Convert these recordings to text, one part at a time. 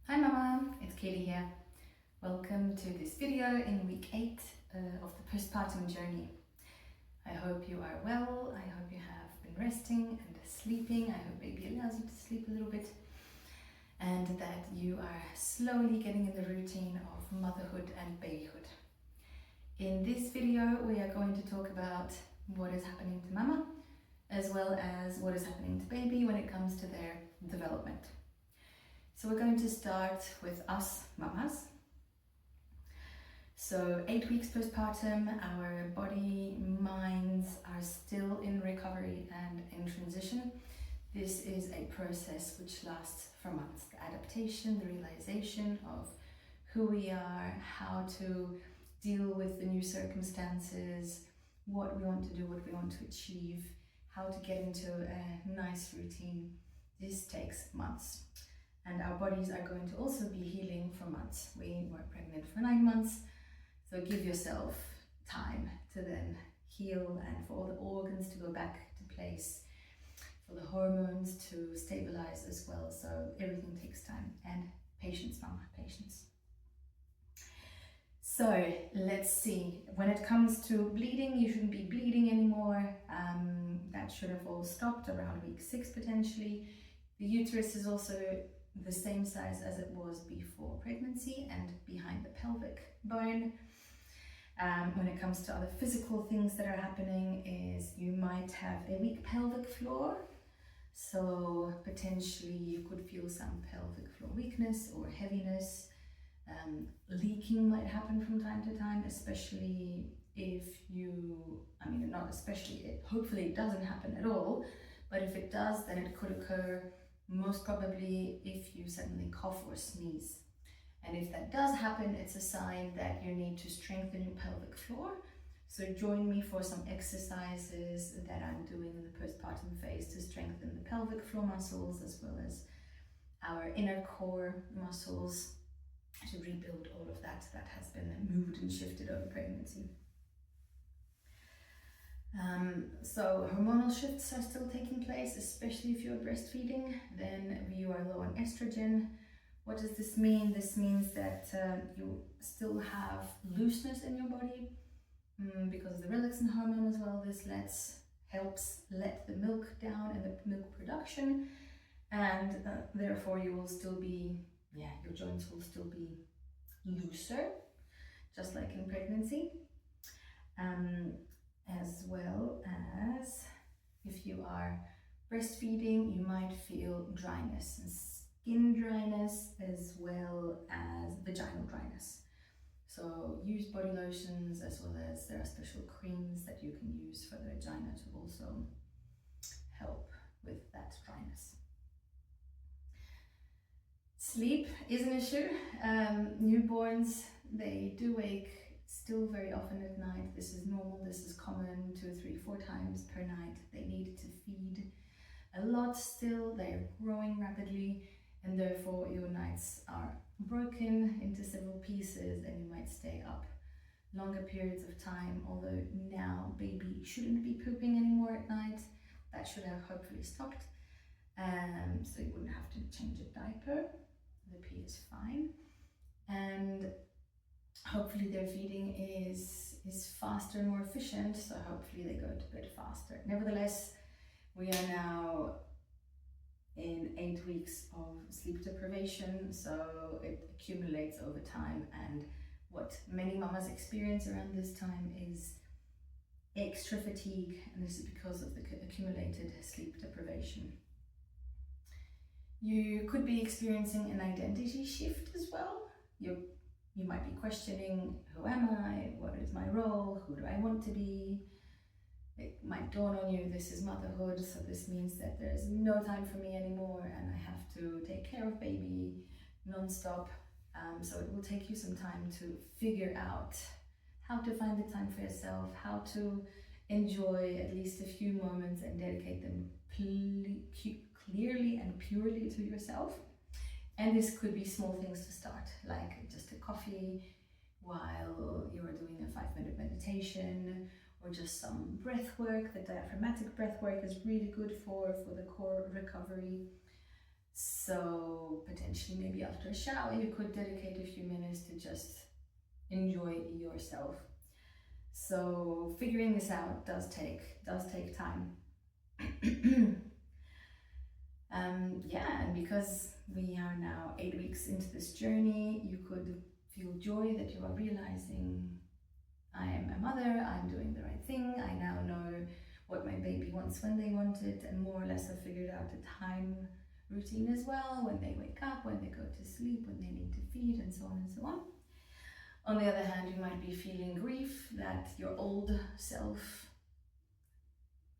Hi Mama, it's Katie here. Welcome to this video in week 8 of the postpartum journey. I hope you are well, I hope you have been resting and sleeping, I hope baby allows you to sleep a little bit, and that you are slowly getting in the routine of motherhood and babyhood. In this video we are going to talk about what is happening to Mama, as well as what is happening to baby when it comes to their development. So we're going to start with us mamas. So 8 weeks postpartum, our body, minds are still in recovery and in transition. This is a process which lasts for months. The adaptation, the realization of who we are, how to deal with the new circumstances, what we want to do, what we want to achieve, how to get into a nice routine. This takes months. And our bodies are going to also be healing for months. We were pregnant for 9 months, so give yourself time to then heal and for all the organs to go back to place, for the hormones to stabilize as well. So everything takes time, and patience, Mama, patience. So let's see, when it comes to bleeding, you shouldn't be bleeding anymore. That should have all stopped around week 6 potentially. The uterus is also the same size as it was before pregnancy and behind the pelvic bone. When it comes to other physical things that are happening is you might have a weak pelvic floor, so potentially you could feel some pelvic floor weakness or heaviness. Leaking might happen from time to time, especially if you, not especially, hopefully it doesn't happen at all, but if it does, then it could occur most probably if you suddenly cough or sneeze. And if that does happen, it's a sign that you need to strengthen your pelvic floor. So join me for some exercises that I'm doing in the postpartum phase to strengthen the pelvic floor muscles as well as our inner core muscles, to rebuild all of that has been moved and shifted over pregnancy. So hormonal shifts are still taking place, especially if you're breastfeeding, then you are low on estrogen. What does this mean? This means that you still have looseness in your body because of the relaxin hormone as well. This helps let the milk down and the milk production, and therefore you will still be, your joints will still be looser, just like in pregnancy. As well as if you are breastfeeding, you might feel dryness and skin dryness as well as vaginal dryness. So use body lotions as well as there are special creams that you can use for the vagina to also help with that dryness. Sleep is an issue. Newborns, they do wake still very often at night. This is normal, this is common, 2, 3, 4 times per night. They need to feed a lot still, they're growing rapidly, and therefore your nights are broken into several pieces and you might stay up longer periods of time, although now baby shouldn't be pooping anymore at night. That should have hopefully stopped, so you wouldn't have to change a diaper. The pee is fine, and hopefully their feeding is faster and more efficient, so hopefully they go to bed faster. Nevertheless, we are now in 8 weeks of sleep deprivation, so it accumulates over time, and what many mamas experience around this time is extra fatigue, and this is because of the accumulated sleep deprivation. You could be experiencing an identity shift as well. You might be questioning, who am I? What is my role? Who do I want to be? It might dawn on you, this is motherhood, so this means that there is no time for me anymore and I have to take care of baby non-stop. So it will take you some time to figure out how to find the time for yourself, how to enjoy at least a few moments and dedicate them clearly and purely to yourself. And this could be small things to start, like just a coffee while you're doing a 5-minute meditation, or just some breath work. The diaphragmatic breath work is really good for the core recovery. So potentially maybe after a shower you could dedicate a few minutes to just enjoy yourself. So figuring this out does take time. Yeah, and because we are now 8 weeks into this journey, you could feel joy that you are realizing, I am a mother, I'm doing the right thing, I now know what my baby wants when they want it, and more or less I've figured out the time routine as well, when they wake up, when they go to sleep, when they need to feed, and so on and so on. On the other hand, you might be feeling grief that your old self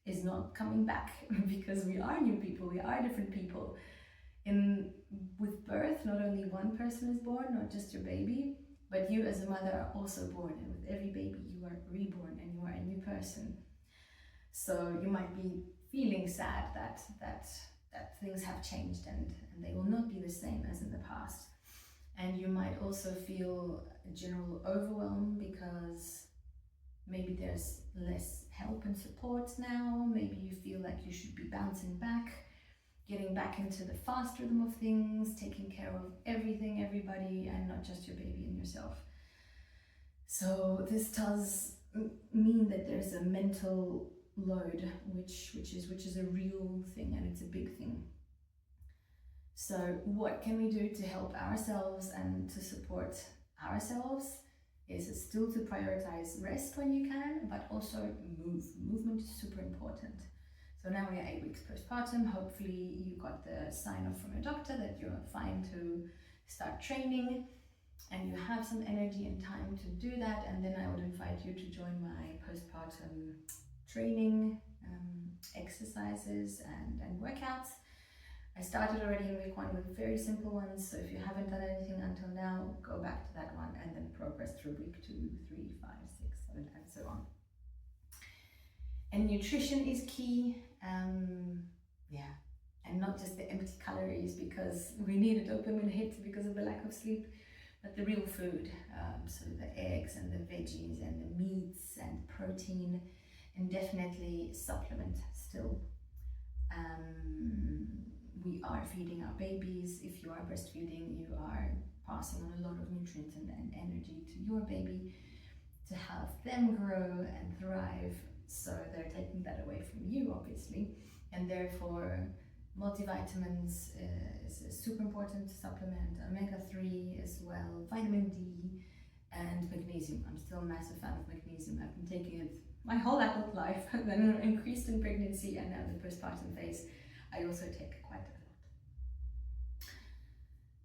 is not coming back, because we are new people, we are different people. With birth, not only one person is born, not just your baby, but you as a mother are also born, and with every baby you are reborn and you are a new person. So you might be feeling sad that things have changed and they will not be the same as in the past. And you might also feel a general overwhelm because maybe there's less help and support now. Maybe you feel like you should be bouncing back, getting back into the fast rhythm of things, taking care of everything, everybody, and not just your baby and yourself. So this does mean that there's a mental load, which is a real thing, and it's a big thing. So what can we do to help ourselves and to support ourselves is still to prioritize rest when you can, but also movement is super important. So now we are 8 weeks postpartum. Hopefully you got the sign off from your doctor that you're fine to start training and you have some energy and time to do that. And then I would invite you to join my postpartum training exercises and workouts. I started already in week 1 with very simple ones, so if you haven't done anything until now, go back to that one and then progress through week 2, 3, 5, 6, 7, and so on. And nutrition is key, yeah, and not just the empty calories, because we need a dopamine hit because of the lack of sleep, but the real food, so the eggs and the veggies and the meats and protein, and definitely supplement still. We are feeding our babies. If you are breastfeeding, you are passing on a lot of nutrients and energy to your baby to help them grow and thrive. So they're taking that away from you, obviously, and therefore multivitamins is a super important supplement, omega-3 as well, vitamin D, and magnesium. I'm still a massive fan of magnesium. I've been taking it my whole adult life, then increased in pregnancy, and now the postpartum phase I also take quite a lot.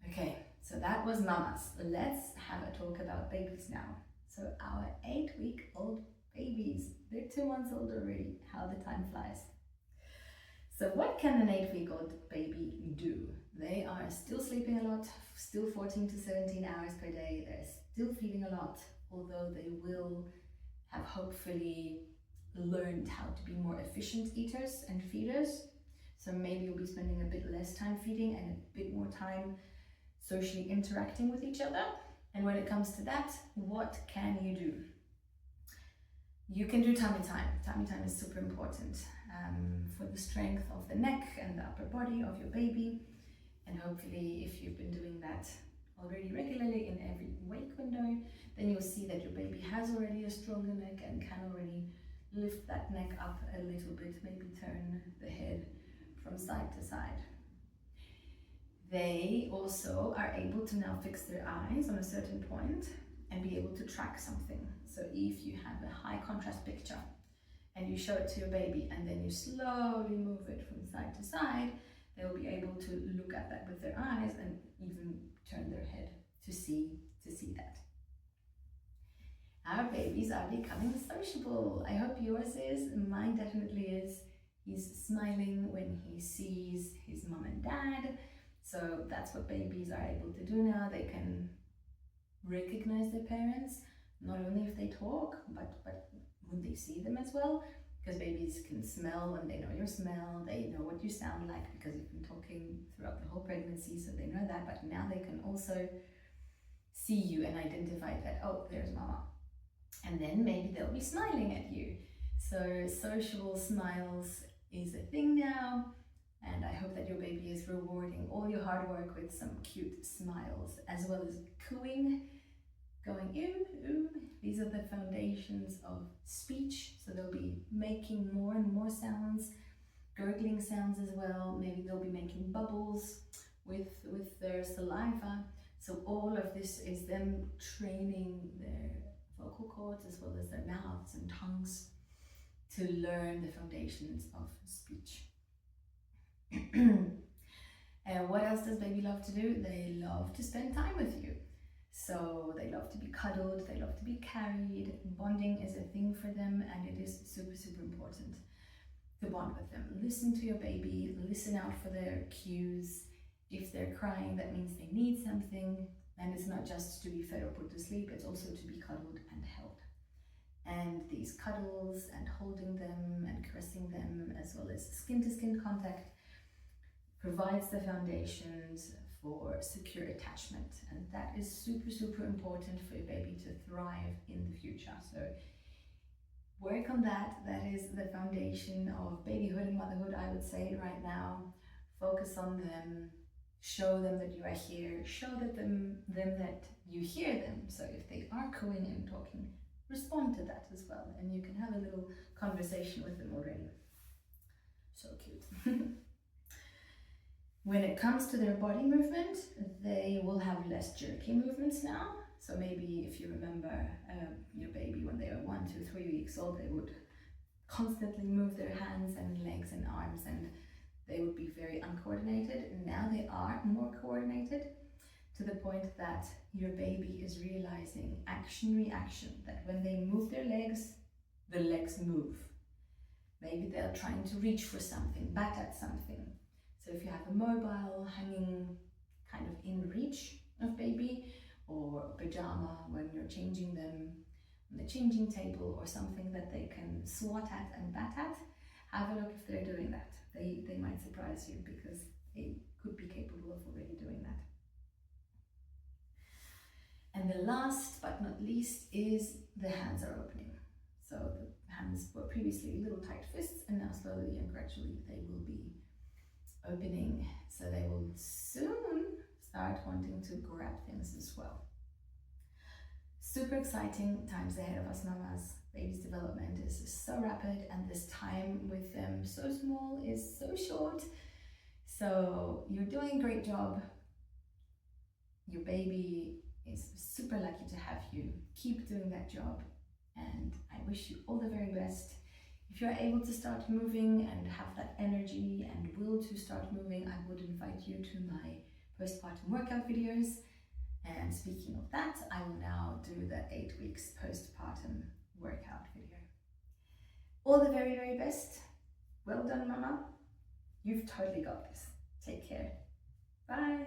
Okay, so that was mamas. Let's have a talk about babies now. So our 8-week-old babies, they're 2 months old already. How the time flies. So what can an 8-week-old baby do? They are still sleeping a lot, still 14 to 17 hours per day. They're still feeding a lot, although they will have hopefully learned how to be more efficient eaters and feeders. So maybe you'll be spending a bit less time feeding and a bit more time socially interacting with each other. And when it comes to that, what can you do? You can do tummy time. Tummy time is super important for the strength of the neck and the upper body of your baby. And hopefully, if you've been doing that already regularly in every wake window, then you'll see that your baby has already a stronger neck and can already lift that neck up a little bit, maybe turn the head from side to side. They also are able to now fix their eyes on a certain point and be able to track something. So if you have a high contrast picture and you show it to your baby and then you slowly move it from side to side, they will be able to look at that with their eyes and even turn their head to see that. Our babies are becoming sociable. I hope yours is. Mine definitely is. He's smiling when he sees his mom and dad. So that's what babies are able to do now. They can recognize their parents, not only if they talk, but when they see them as well. Because babies can smell and they know your smell, they know what you sound like because you've been talking throughout the whole pregnancy, so they know that. But now they can also see you and identify that, oh, there's mama. And then maybe they'll be smiling at you. So sociable smiles is a thing now. And I hope that your baby is rewarding all your hard work with some cute smiles, as well as cooing, going ew, ew. These are the foundations of speech, so they'll be making more and more sounds, gurgling sounds as well. Maybe they'll be making bubbles with their saliva. So all of this is them training their vocal cords as well as their mouths and tongues to learn the foundations of speech. And what else does baby love to do? They love to spend time with you. So they love to be cuddled, they love to be carried. Bonding is a thing for them, and it is super, super important to bond with them. Listen to your baby, listen out for their cues. If they're crying, that means they need something. And it's not just to be fed or put to sleep, it's also to be cuddled and held. And these cuddles and holding them and caressing them, as well as skin-to-skin contact, provides the foundations for secure attachment. And that is super, super important for your baby to thrive in the future. So work on that. That is the foundation of babyhood and motherhood, I would say, right now. Focus on them. Show them that you are here. Show them that you hear them. So if they are cooing and talking, respond to that as well. And you can have a little conversation with them already. So cute. When it comes to their body movement, they will have less jerky movements now. So maybe if you remember your baby when they were 1 to 3 weeks old, they would constantly move their hands and legs and arms, and they would be very uncoordinated. Now they are more coordinated, to the point that your baby is realizing action-reaction, that when they move their legs, the legs move. Maybe they're trying to reach for something, bat at something. So if you have a mobile hanging kind of in reach of baby, or a pajama when you're changing them on the changing table, or something that they can swat at and bat at, have a look if they're doing that. They might surprise you, because they could be capable of already doing that. And the last but not least is the hands are opening. So the hands were previously little tight fists, and now slowly and gradually they will be opening. So they will soon start wanting to grab things as well. Super exciting times ahead of us, mamas. Baby's development is so rapid, and this time with them so small is so short. So you're doing a great job. Your baby is super lucky to have you. Keep doing that job, and I wish you all the very best. If you're able to start moving and have that energy and will to start moving, I would invite you to my postpartum workout videos. And speaking of that, I will now do the 8 weeks postpartum workout video. All the very, very best. Well done, mama. You've totally got this. Take care. Bye.